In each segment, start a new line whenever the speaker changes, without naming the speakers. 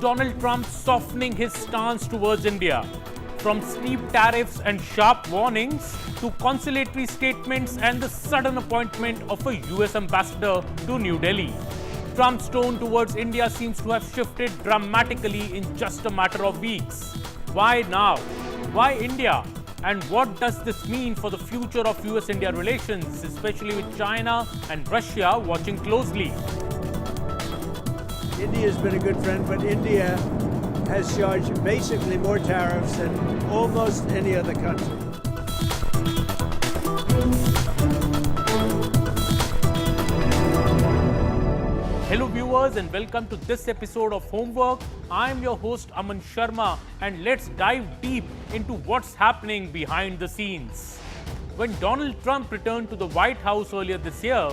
Donald Trump softening his stance towards India? From steep tariffs and sharp warnings to conciliatory statements and the sudden appointment of a U.S. ambassador to New Delhi. Trump's tone towards India seems to have shifted dramatically in just a matter of weeks. Why now? Why India? And what does this mean for the future of U.S.-India relations, especially with China and Russia watching closely?
India has been a good friend, but India has charged basically more tariffs than almost any other country.
Hello viewers and welcome to this episode of Homework. I am your host Aman Sharma and let's dive deep into what's happening behind the scenes. When Donald Trump returned to the White House earlier this year,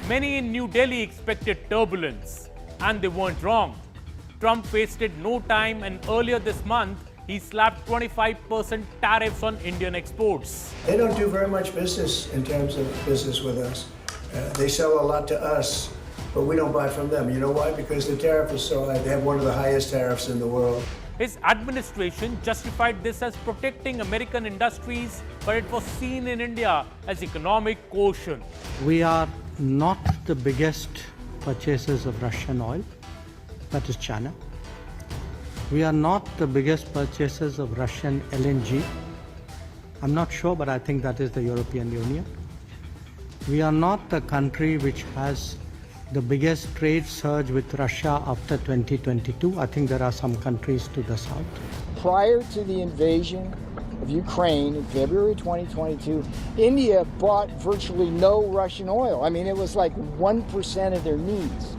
many in New Delhi expected turbulence. And they weren't wrong. Trump wasted no time and earlier this month, he slapped 25% tariffs on Indian exports.
They don't do very much business in terms of business with us. They sell a lot to us, but we don't buy from them. You know why? Because the tariff is so high. They have one of the highest tariffs in the world.
His administration justified this as protecting American industries, but it was seen in India as economic coercion.
We are not the biggest purchasers of Russian oil, that is China. We are not the biggest purchasers of Russian LNG. I'm not sure, but I think that is the European Union. We are not the country which has the biggest trade surge with Russia after 2022. I think there are some countries to the south.
Prior to the invasion of Ukraine in February 2022, India bought virtually no Russian oil. I mean, it was like 1% of their needs.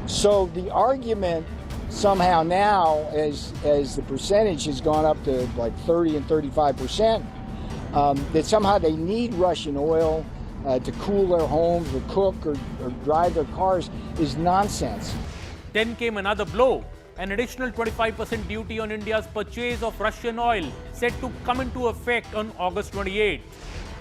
So the argument somehow now, as the percentage has gone up to like 30 and 35%, that somehow they need Russian oil to cool their homes or cook or drive their cars is nonsense.
Then came another blow. An additional 25% duty on India's purchase of Russian oil set to come into effect on August 28.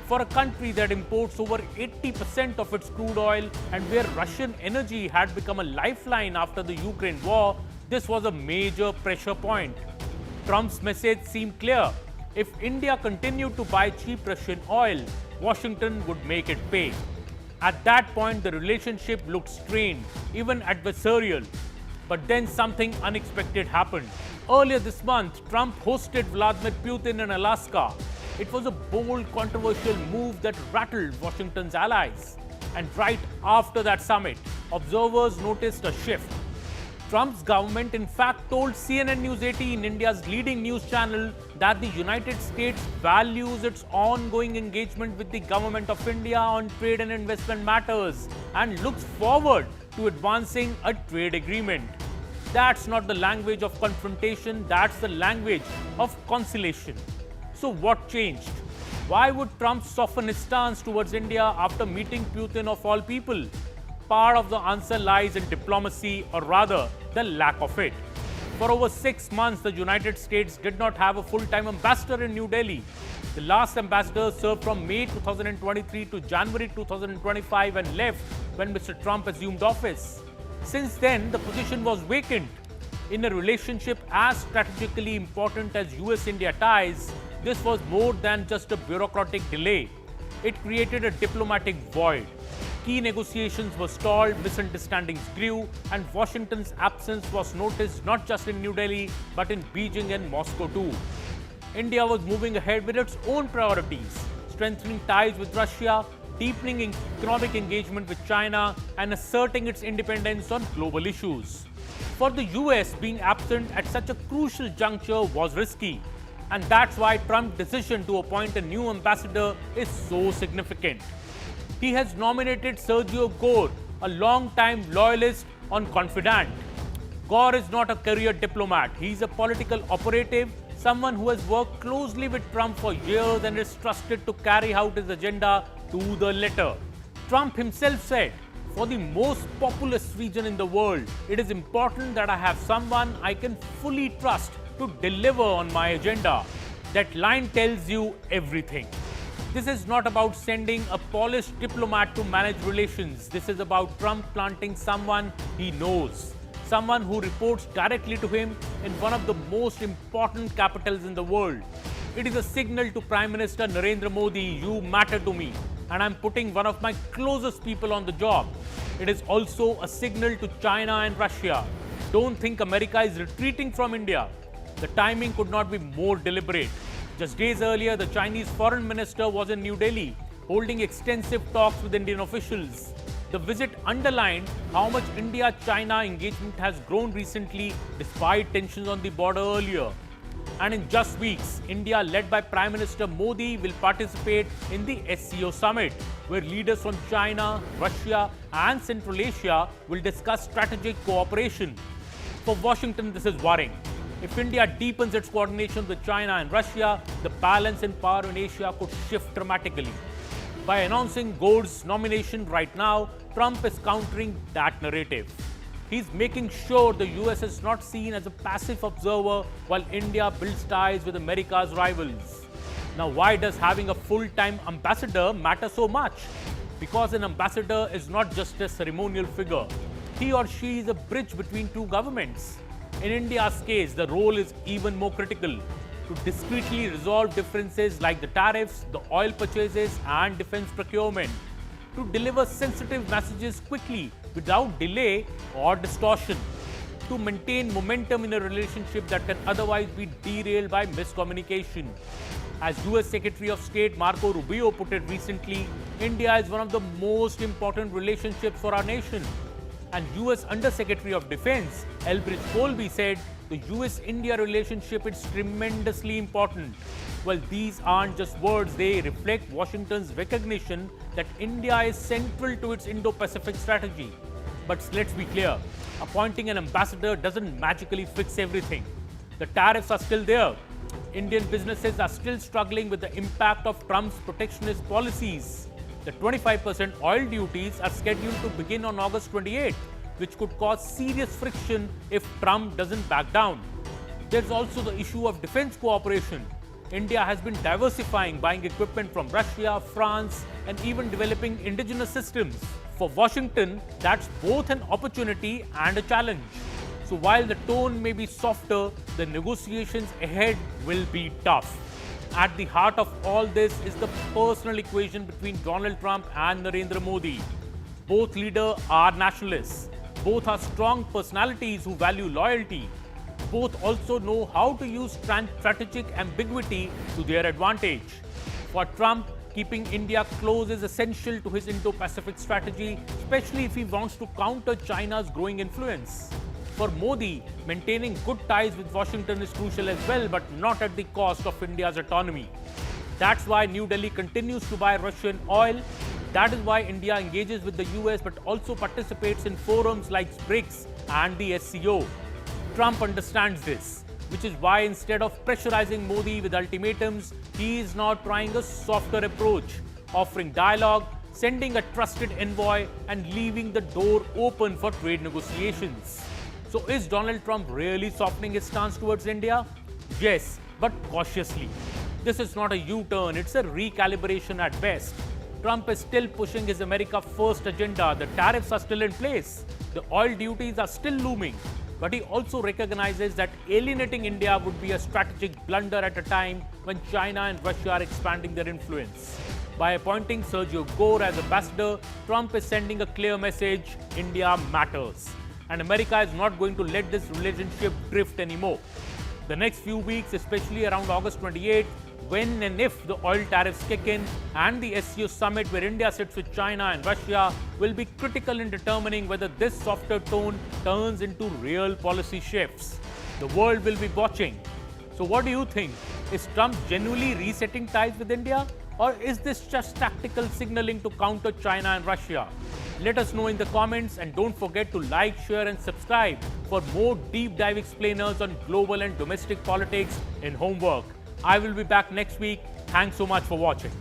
For a country that imports over 80% of its crude oil and where Russian energy had become a lifeline after the Ukraine war, this was a major pressure point. Trump's message seemed clear. If India continued to buy cheap Russian oil, Washington would make it pay. At that point, the relationship looked strained, even adversarial. But then something unexpected happened. Earlier this month, Trump hosted Vladimir Putin in Alaska. It was a bold, controversial move that rattled Washington's allies. And right after that summit, observers noticed a shift. Trump's government in fact told CNN News 18, India's leading news channel, that the United States values its ongoing engagement with the government of India on trade and investment matters and looks forward to advancing a trade agreement. That's not the language of confrontation, that's the language of conciliation. So what changed? Why would Trump soften his stance towards India after meeting Putin of all people? Part of the answer lies in diplomacy, or rather, the lack of it. For over 6 months, the United States did not have a full-time ambassador in New Delhi. The last ambassador served from May 2023 to January 2025 and left when Mr. Trump assumed office. Since then, the position was vacant. In a relationship as strategically important as U.S.-India ties, this was more than just a bureaucratic delay. It created a diplomatic void. Key negotiations were stalled, misunderstandings grew, and Washington's absence was noticed not just in New Delhi, but in Beijing and Moscow too. India was moving ahead with its own priorities, strengthening ties with Russia, deepening economic engagement with China, and asserting its independence on global issues. For the US, being absent at such a crucial juncture was risky. And that's why Trump's decision to appoint a new ambassador is so significant. He has nominated Sergio Gore, a long-time loyalist, on confidant. Gore is not a career diplomat. He's a political operative, someone who has worked closely with Trump for years and is trusted to carry out his agenda to the letter. Trump himself said, "For the most populous region in the world, it is important that I have someone I can fully trust to deliver on my agenda." That line tells you everything. This is not about sending a polished diplomat to manage relations. This is about Trump planting someone he knows, someone who reports directly to him in one of the most important capitals in the world. It is a signal to Prime Minister Narendra Modi, you matter to me, and I'm putting one of my closest people on the job. It is also a signal to China and Russia. Don't think America is retreating from India. The timing could not be more deliberate. Just days earlier, the Chinese foreign minister was in New Delhi, holding extensive talks with Indian officials. The visit underlined how much India-China engagement has grown recently despite tensions on the border earlier. And in just weeks, India, led by Prime Minister Modi, will participate in the SCO summit, where leaders from China, Russia and Central Asia will discuss strategic cooperation. For Washington, this is worrying. If India deepens its coordination with China and Russia, the balance in power in Asia could shift dramatically. By announcing Gore's nomination right now, Trump is countering that narrative. He's making sure the US is not seen as a passive observer while India builds ties with America's rivals. Now, why does having a full-time ambassador matter so much? Because an ambassador is not just a ceremonial figure. He or she is a bridge between two governments. In India's case, the role is even more critical. To discreetly resolve differences like the tariffs, the oil purchases and defense procurement. To deliver sensitive messages quickly without delay or distortion. To maintain momentum in a relationship that can otherwise be derailed by miscommunication. As US Secretary of State Marco Rubio put it recently, India is one of the most important relationships for our nation. And US Under-Secretary of Defense Elbridge Colby said the US India relationship is tremendously important. Well, these aren't just words, they reflect Washington's recognition that India is central to its Indo-Pacific strategy. But let's be clear, appointing an ambassador doesn't magically fix everything. The tariffs are still there. Indian businesses are still struggling with the impact of Trump's protectionist policies. The 25% oil duties are scheduled to begin on August 28, which could cause serious friction if Trump doesn't back down. There's also the issue of defense cooperation. India has been diversifying, buying equipment from Russia, France, and even developing indigenous systems. For Washington, that's both an opportunity and a challenge. So while the tone may be softer, the negotiations ahead will be tough. At the heart of all this is the personal equation between Donald Trump and Narendra Modi. Both leaders are nationalists. Both are strong personalities who value loyalty. Both also know how to use strategic ambiguity to their advantage. For Trump, keeping India close is essential to his Indo-Pacific strategy, especially if he wants to counter China's growing influence. For Modi, maintaining good ties with Washington is crucial as well, but not at the cost of India's autonomy. That's why New Delhi continues to buy Russian oil. That is why India engages with the US but also participates in forums like BRICS and the SCO. Trump understands this, which is why instead of pressurizing Modi with ultimatums, he is now trying a softer approach, offering dialogue, sending a trusted envoy, and leaving the door open for trade negotiations. So is Donald Trump really softening his stance towards India? Yes, but cautiously. This is not a U-turn, it's a recalibration at best. Trump is still pushing his America First agenda. The tariffs are still in place. The oil duties are still looming. But he also recognizes that alienating India would be a strategic blunder at a time when China and Russia are expanding their influence. By appointing Sergio Gore as ambassador, Trump is sending a clear message: India matters. And America is not going to let this relationship drift anymore. The next few weeks, especially around August 28, when and if the oil tariffs kick in, and the SCO summit where India sits with China and Russia, will be critical in determining whether this softer tone turns into real policy shifts. The world will be watching. So what do you think? Is Trump genuinely resetting ties with India? Or is this just tactical signaling to counter China and Russia? Let us know in the comments, and don't forget to like, share and subscribe for more deep dive explainers on global and domestic politics in Homework. I will be back next week. Thanks so much for watching.